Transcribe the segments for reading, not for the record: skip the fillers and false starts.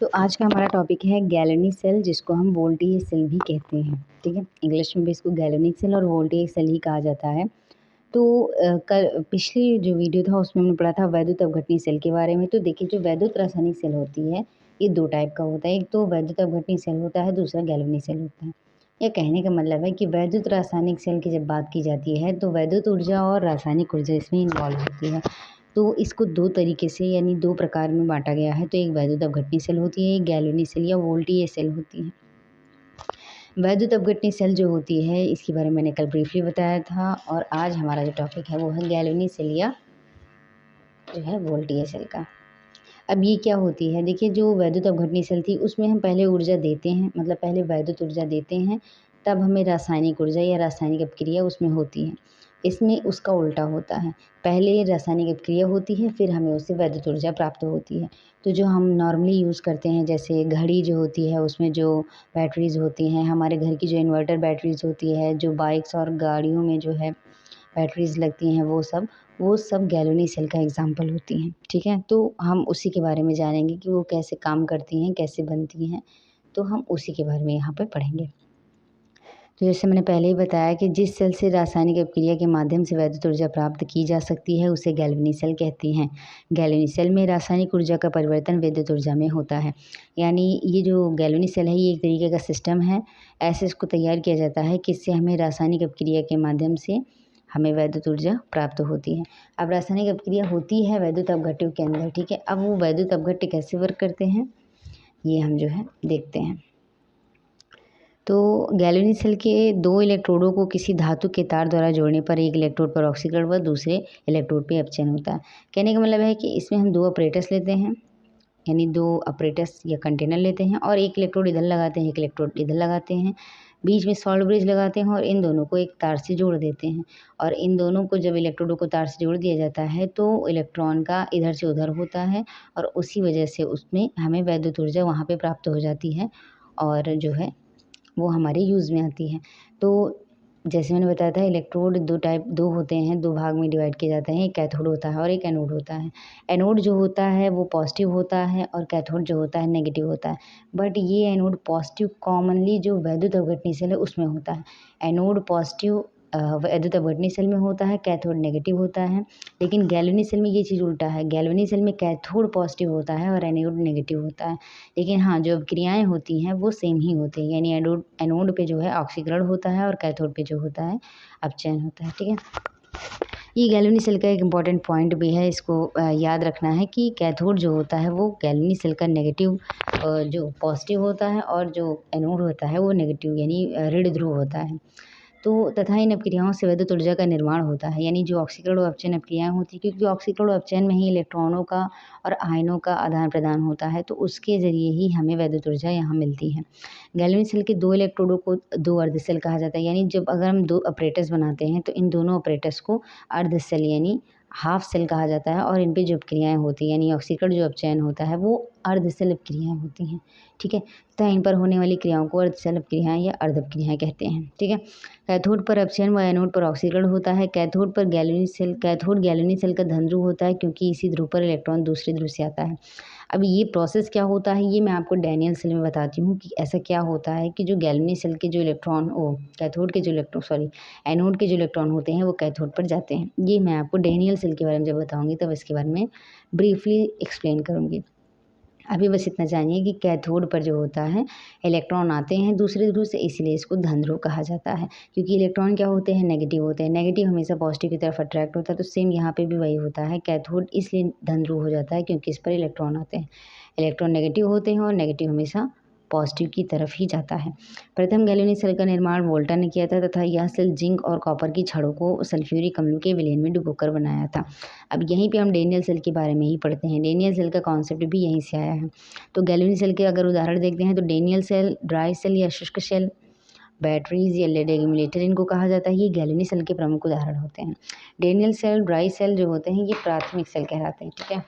तो आज का हमारा टॉपिक है गैलेनिक सेल, जिसको हम वोल्टेज सेल भी कहते हैं। ठीक है, इंग्लिश में भी इसको गैलेनिक सेल और वोल्टेज सेल ही कहा जाता है। तो कल पिछली जो वीडियो था उसमें हमने पढ़ा था वैद्युत अपघटनी सेल के बारे में। तो देखिए, जो वैद्युत रासायनिक सेल होती है ये दो टाइप का होता है। एक तो वैद्युत अपघटनी सेल होता है, दूसरा गैल्वेनिक सेल होता है। यह कहने का मतलब है कि वैद्युत रासायनिक सेल की जब बात की जाती है तो वैद्युत ऊर्जा और रासायनिक ऊर्जा इसमें इन्वॉल्व होती है। तो इसको दो तरीके से यानी दो प्रकार में बांटा गया है। तो एक वैद्युत अपघटनी सेल होती है, एक गैल्वेनिक सेल या वोल्टेज सेल होती है। वैद्युत अपघटनी सेल जो होती है इसके बारे में मैंने कल ब्रीफली बताया था, और आज हमारा जो टॉपिक है वो है गैल्वेनिक सेल या जो है वोल्टेज सेल का। अब ये क्या होती है, देखिए, जो वैद्युत अपघटनी सेल थी उसमें हम पहले ऊर्जा देते हैं, मतलब पहले वैद्युत ऊर्जा देते हैं, तब हमें रासायनिक ऊर्जा या रासायनिक अपक्रिया उसमें होती है। इसमें उसका उल्टा होता है, पहले रासायनिक अपक्रिया होती है फिर हमें उससे वैद्युत ऊर्जा प्राप्त होती है। तो जो हम नॉर्मली यूज़ करते हैं, जैसे घड़ी जो होती है उसमें जो बैटरीज होती हैं, हमारे घर की जो इन्वर्टर बैटरीज होती है, जो बाइक्स और गाड़ियों में जो है बैटरीज लगती हैं, वो सब गैल्वेनिक सेल का एग्जाम्पल होती हैं। ठीक है, तो हम उसी के बारे में जानेंगे कि वो कैसे काम करती हैं, कैसे बनती हैं। तो हम उसी के बारे में यहाँ पे पढ़ेंगे। तो जैसे मैंने पहले ही बताया कि जिस सेल से रासायनिक अपक्रिया के माध्यम से वैद्युत ऊर्जा प्राप्त की जा सकती है उसे गैल्वेनिक सेल कहती हैं। गैल्वेनिक सेल में रासायनिक ऊर्जा का परिवर्तन विद्युत ऊर्जा में होता है। यानी ये जो गैल्वेनिक सेल है ये एक तरीके का सिस्टम है। ऐसे इसको तैयार किया जाता है कि इससे हमें रासायनिक अपक्रिया के माध्यम से हमें वैद्युत ऊर्जा प्राप्त होती है। अब रासायनिक अपक्रिया होती है वैद्युत अपघट्यों के अंदर। ठीक है, अब वो वैद्युत अपघट्य कैसे वर्क करते हैं ये हम जो है देखते हैं। तो गैल्वेनिक सेल के दो इलेक्ट्रोडों को किसी धातु के तार द्वारा जोड़ने पर एक इलेक्ट्रोड पर ऑक्सीकरण व दूसरे इलेक्ट्रोड पे अपचयन होता है। कहने का मतलब है कि इसमें हम दो ऑपरेटर्स लेते हैं, यानी दो ऑपरेटर्स या कंटेनर लेते हैं, और एक इलेक्ट्रोड इधर लगाते हैं, एक इलेक्ट्रोड इधर लगाते हैं, बीच में सॉल्ट ब्रिज लगाते हैं और इन दोनों को एक तार से जोड़ देते हैं। और इन दोनों को जब इलेक्ट्रोडों को तार से जोड़ दिया जाता है तो इलेक्ट्रॉन का इधर से उधर होता है, और उसी वजह से उसमें हमें वैद्युत ऊर्जा वहाँ पे प्राप्त हो जाती है, और जो है वो हमारे यूज़ में आती है। तो जैसे मैंने बताया था, इलेक्ट्रोड दो होते हैं, दो भाग में डिवाइड किए जाते हैं, एक कैथोड होता है और एक एनोड होता है। एनोड जो होता है वो पॉजिटिव होता है और कैथोड जो होता है नेगेटिव होता है। बट ये एनोड पॉजिटिव कॉमनली जो वैद्युत अपघटनी सेल है उसमें होता है। एनोड पॉजिटिव वैद्युत अपघटनी सेल में होता है, कैथोड नेगेटिव होता है। लेकिन गैल्वेनिक सेल में ये चीज़ उल्टा है, गैल्वेनिक सेल में कैथोड पॉजिटिव होता है और एनोड नेगेटिव होता है। लेकिन हाँ, जो क्रियाएँ होती हैं वो सेम ही होती हैं, यानी एनोड एनोड पे जो है ऑक्सीकरण होता है और कैथोड पे जो होता है अपचयन होता है। ठीक है, ये गैल्वेनिक सेल का एक इम्पॉर्टेंट पॉइंट भी है, इसको याद रखना है कि कैथोड जो होता है वो गैल्वेनिक सेल का नेगेटिव जो पॉजिटिव होता है, और जो एनोड होता है वो नेगेटिव यानी ऋण ध्रुव होता है। तो तथा इन अपक्रियाओं से विद्युत ऊर्जा का निर्माण होता है, यानी जो ऑक्सीकरण और अपचयन अपक्रियाएँ होती हैं, क्योंकि ऑक्सीकरण और अपचयन में ही इलेक्ट्रॉनों का और आयनों का आदान प्रदान होता है, तो उसके ज़रिए ही हमें वैद्युत ऊर्जा यहाँ मिलती है। गैल्वेनिक सेल के दो इलेक्ट्रोडों को दो अर्ध सेल कहा जाता है, यानी जब अगर हम दो ऑपरेटर्स बनाते हैं तो इन दोनों ऑपरेटर्स को अर्ध सेल यानी हाफ सेल कहा जाता है, और इन पे जो अपक्रियाएँ होती हैं यानी ऑक्सीकरण जो अपचयन होता है वो अर्ध सेल अपक्रियाएँ होती हैं। ठीक है, तथा इन पर होने वाली क्रियाओं को अर्ध सेल अपक्रियाएँ या अर्ध अपक्रियाएँ कहते हैं। ठीक है, कैथोड पर अपचयन व एनोड पर ऑक्सीकरण होता है। कैथोड गैल्वेनिक सेल का धन ध्रुव होता है, क्योंकि इसी ध्रुव पर इलेक्ट्रॉन दूसरे ध्रुव से आता है। अब ये प्रोसेस क्या होता है ये मैं आपको डैनियल सेल में बताती हूँ कि ऐसा क्या होता है कि जो गैल्वेनिक सेल के जो इलेक्ट्रॉन कैथोड के जो इलेक्ट्रॉन सॉरी एनोड के जो इलेक्ट्रॉन होते हैं वो कैथोड पर जाते हैं। ये मैं आपको डैनियल सेल के बारे में जब बताऊँगी तब इसके बारे में ब्रीफली एक्सप्लेन करूँगी। अभी बस इतना जानिए कि कैथोड पर जो होता है इलेक्ट्रॉन आते हैं दूसरे ध्रुव से, इसीलिए इसको धन ध्रुव कहा जाता है, क्योंकि इलेक्ट्रॉन क्या होते हैं नेगेटिव होते हैं, नेगेटिव हमेशा पॉजिटिव की तरफ अट्रैक्ट होता है। तो सेम यहाँ पे भी वही होता है, कैथोड इसलिए धन ध्रुव हो जाता है क्योंकि इस पर इलेक्ट्रॉन आते हैं। इलेक्ट्रॉन नेगेटिव होते हैं और नेगेटिव हमेशा पॉजिटिव की तरफ ही जाता है। प्रथम गैल्वेनिक सेल का निर्माण वोल्टा ने किया था, तथा यह सेल जिंक और कॉपर की छड़ों को सल्फ्यूरिक अम्ल के विलयन में डुबोकर बनाया था। अब यहीं पे हम डैनियल सेल के बारे में ही पढ़ते हैं। डैनियल सेल का कॉन्सेप्ट भी यहीं से आया है। तो गैल्वेनिक सेल के अगर उदाहरण देखते हैं तो डैनियल सेल, ड्राई सेल या शुष्क सेल, बैटरीज या लेड एक्यूमुलेटर इनको कहा जाता है, ये गैल्वेनिक सेल के प्रमुख उदाहरण होते हैं। डैनियल सेल, ड्राई सेल जो होते हैं ये प्राथमिक सेल कहलाते हैं। ठीक है,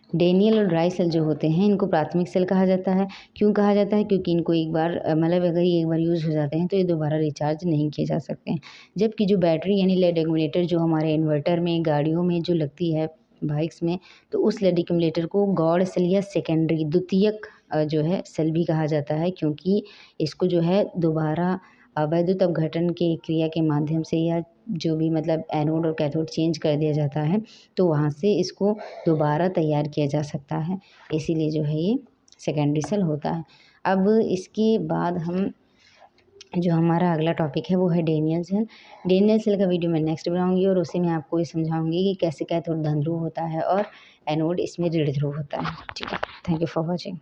डेनियल और ड्राई सेल जो होते हैं इनको प्राथमिक सेल कहा जाता है। क्यों कहा जाता है? क्योंकि इनको एक बार मतलब अगर ये एक बार यूज़ हो जाते हैं तो ये दोबारा रिचार्ज नहीं किए जा सकते हैं। जबकि जो बैटरी यानी लेड एक्यूमुलेटर जो हमारे इन्वर्टर में, गाड़ियों में जो लगती है, बाइक्स में, तो उस लेड एक्यूमुलेटर को गॉड सेल या सेकेंडरी द्वितीयक जो है सेल भी कहा जाता है, क्योंकि इसको जो है दोबारा वैद्युत अपघटन की क्रिया के माध्यम से या जो भी मतलब एनोड और कैथोड चेंज कर दिया जाता है, तो वहाँ से इसको दोबारा तैयार किया जा सकता है। इसीलिए जो है ये सेकेंडरी सेल होता है। अब इसके बाद हम जो हमारा अगला टॉपिक है वो है डेनियल सेल। डेनियल सेल का वीडियो मैं नेक्स्ट बनाऊँगी और उसी में आपको ये समझाऊँगी कि कैसे कैथोड धन ध्रुव होता है और एनोड इसमें ऋण ध्रुव होता है। ठीक है। Thank you for watching.